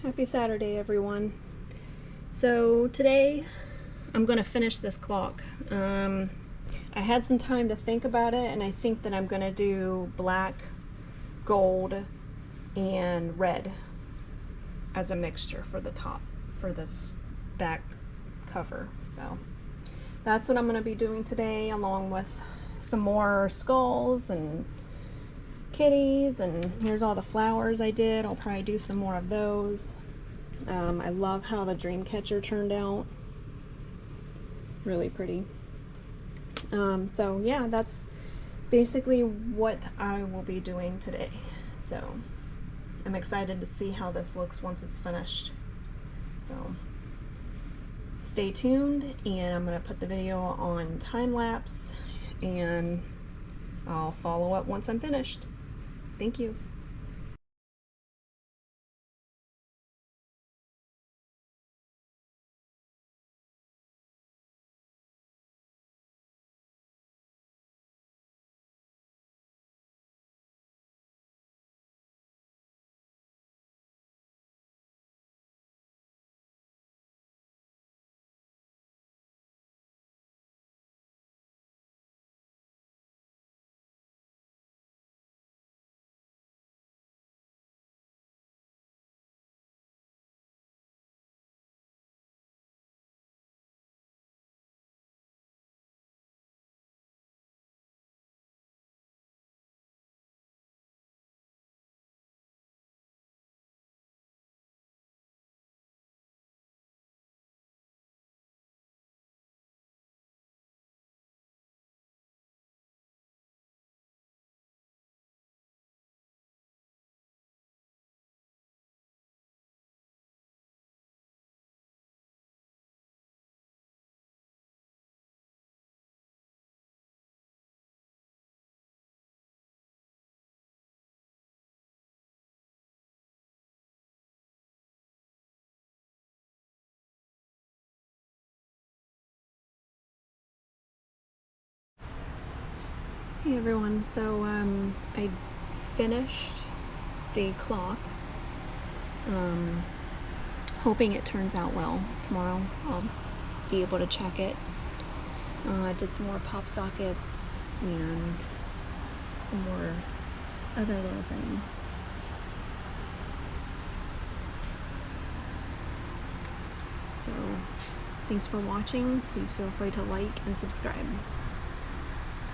Happy Saturday, everyone. So today I'm going to finish this clock. I had some time to think about it, and I think that I'm going to do black, gold, and red as a mixture for the top, for this back cover. So that's what I'm going to be doing today, along with some more skulls and kitties, and here's all the flowers I did. I'll probably do some more of those. I love how the dream catcher turned out. Really pretty. So yeah, that's basically what I will be doing today. So I'm excited to see how this looks once it's finished. So stay tuned, and I'm going to put the video on time lapse, and I'll follow up once I'm finished. Thank you. Hey everyone, so I finished the clock, hoping it turns out well. Tomorrow I'll be able to check it. I did some more pop sockets and some more other little things. So thanks for watching. Please feel free to like and subscribe.